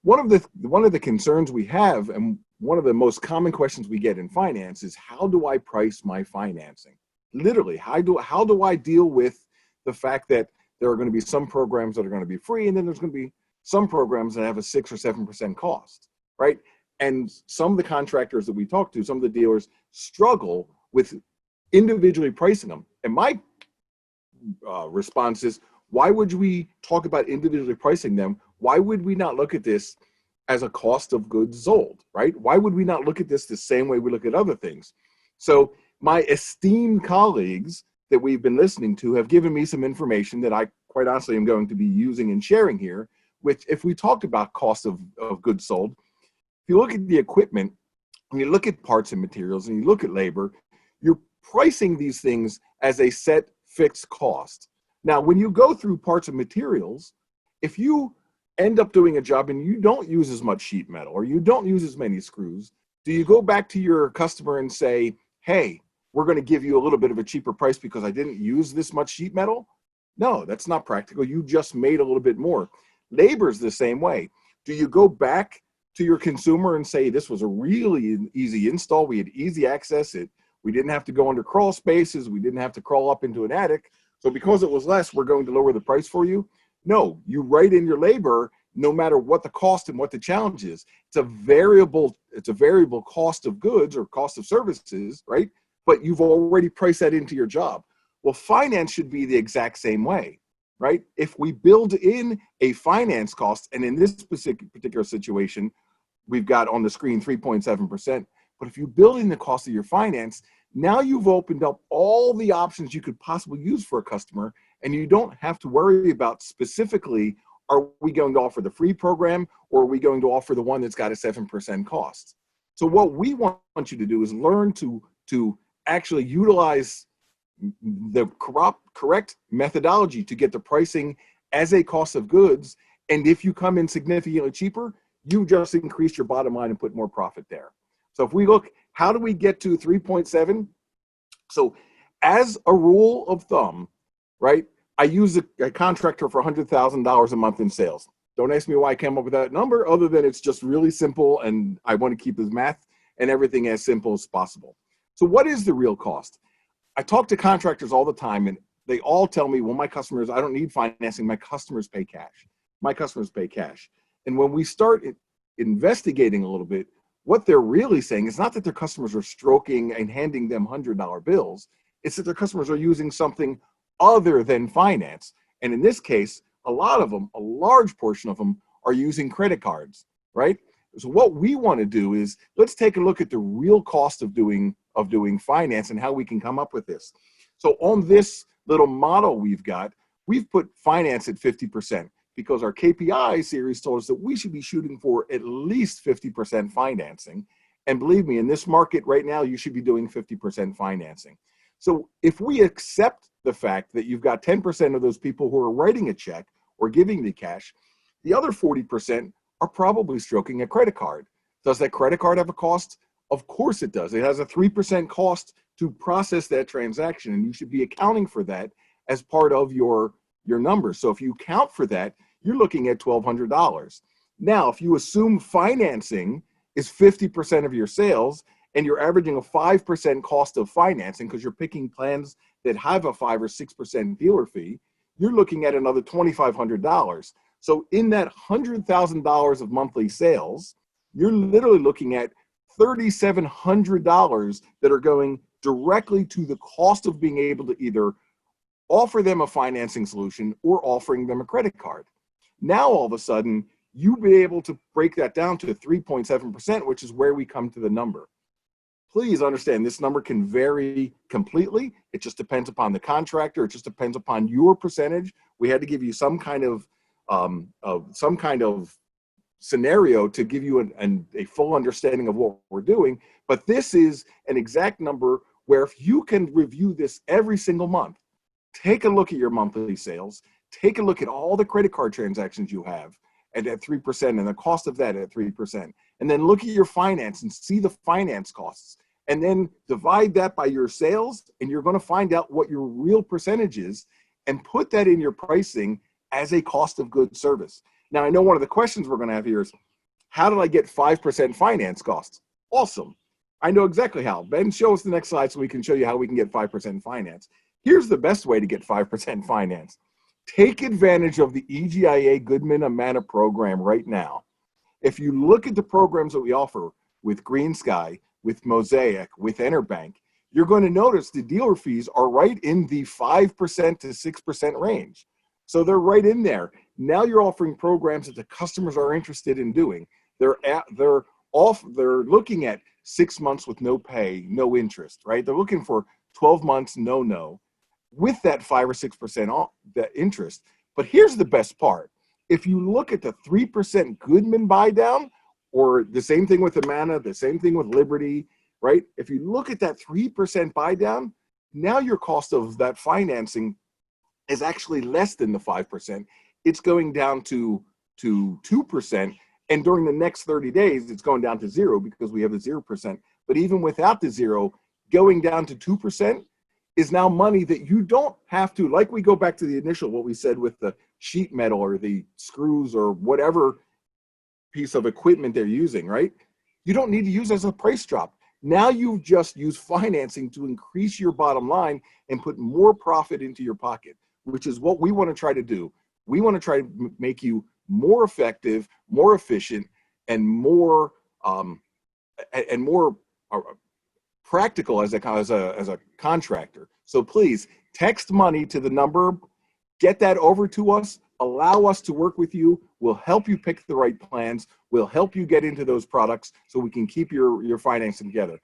one of the concerns we have, and one of the most common questions we get in finance, is how do I price my financing? Literally, how do I deal with the fact that there are going to be some programs that are going to be free, and then there's going to be some programs that have a 6 or 7% cost, right? And some of the contractors that we talk to, some of the dealers struggle with individually pricing them. And my response is, why would we talk about individually pricing them? Why would we not look at this as a cost of goods sold, right? Why would we not look at this the same way we look at other things? So my esteemed colleagues that we've been listening to have given me some information that I quite honestly am going to be using and sharing here, which if we talked about cost of goods sold, if you look at the equipment, and you look at parts and materials, and you look at labor, you're pricing these things as a set fixed cost. Now, when you go through parts and materials, if you end up doing a job and you don't use as much sheet metal or you don't use as many screws, do you go back to your customer and say, hey, we're going to give you a little bit of a cheaper price because I didn't use this much sheet metal? No, that's not practical. You just made a little bit more. Labor is the same way. Do you go back to your consumer and say, this was a really easy install, we had easy access, we didn't have to go under crawl spaces, we didn't have to crawl up into an attic, so because it was less, we're going to lower the price for you? No, you write in your labor no matter what the cost and what the challenge is. It's a variable cost of goods or cost of services, right? But you've already priced that into your job. Well, finance should be the exact same way, right? If we build in a finance cost, and in this particular situation, we've got on the screen 3.7%, but if you build in the cost of your finance, now you've opened up all the options you could possibly use for a customer, and you don't have to worry about specifically, are we going to offer the free program or are we going to offer the one that's got a 7% cost? So what we want you to do is learn to actually utilize the correct methodology to get the pricing as a cost of goods. And if you come in significantly cheaper, you just increase your bottom line and put more profit there. So if we look, how do we get to 3.7? So as a rule of thumb, right, I use a contractor for $100,000 a month in sales. Don't ask me why I came up with that number, other than it's just really simple and I want to keep his math and everything as simple as possible. So what is the real cost? I talk to contractors all the time and they all tell me, well, my customers, I don't need financing, my customers pay cash. My customers pay cash. And when we start investigating a little bit, what they're really saying is not that their customers are stroking and handing them $100 bills, it's that their customers are using something other than finance. And in this case, a lot of them, a large portion of them, are using credit cards, right? So what we want to do is, let's take a look at the real cost of doing finance and how we can come up with this. So on this little model we've put finance at 50%. Because our KPI series told us that we should be shooting for at least 50% financing. And believe me, in this market right now, you should be doing 50% financing. So if we accept the fact that you've got 10% of those people who are writing a check or giving the cash, the other 40% are probably stroking a credit card. Does that credit card have a cost? Of course it does. It has a 3% cost to process that transaction, and you should be accounting for that as part of your numbers. So if you account for that, you're looking at $1,200. Now, if you assume financing is 50% of your sales and you're averaging a 5% cost of financing because you're picking plans that have a 5 or 6% dealer fee, you're looking at another $2,500. So in that $100,000 of monthly sales, you're literally looking at $3,700 that are going directly to the cost of being able to either offer them a financing solution or offering them a credit card. Now, all of a sudden, you'll be able to break that down to 3.7%, which is where we come to the number. Please understand, this number can vary completely. It just depends upon the contractor. It just depends upon your percentage. We had to give you some kind of scenario to give you a full understanding of what we're doing. But this is an exact number where if you can review this every single month, take a look at your monthly sales, take a look at all the credit card transactions you have at 3% and the cost of that at 3%. And then look at your finance and see the finance costs. And then divide that by your sales, and you're going to find out what your real percentage is and put that in your pricing as a cost of goods service. Now, I know one of the questions we're going to have here is, how did I get 5% finance costs? Awesome. I know exactly how. Ben, show us the next slide so we can show you how we can get 5% finance. Here's the best way to get 5% finance. Take advantage of the EGIA Goodman Amana program right now. If you look at the programs that we offer with Green Sky, with Mosaic, with Enterbank, you're going to notice the dealer fees are right in the 5% to 6% range. So they're right in there. Now you're offering programs that the customers are interested in doing. They're looking at 6 months with no pay, no interest, right? They're looking for 12 months, no, with that 5 or 6% off that interest. But here's the best part. If you look at the 3% Goodman buy down, or the same thing with Amana, the same thing with Liberty, right? If you look at that 3% buy down, now your cost of that financing is actually less than the 5%. It's going down to 2%. And during the next 30 days, it's going down to 0 because we have the 0%. But even without the 0, going down to 2% is now money that you don't have to, like we go back to the initial, what we said with the sheet metal or the screws or whatever piece of equipment they're using, right? You don't need to use as a price drop. Now you've just used financing to increase your bottom line and put more profit into your pocket, which is what we want to try to do. We want to try to make you more effective, more efficient, and more practical as a contractor. So please text money to the number, get that over to us, allow us to work with you. We'll help you pick the right plans. We'll help you get into those products so we can keep your financing together.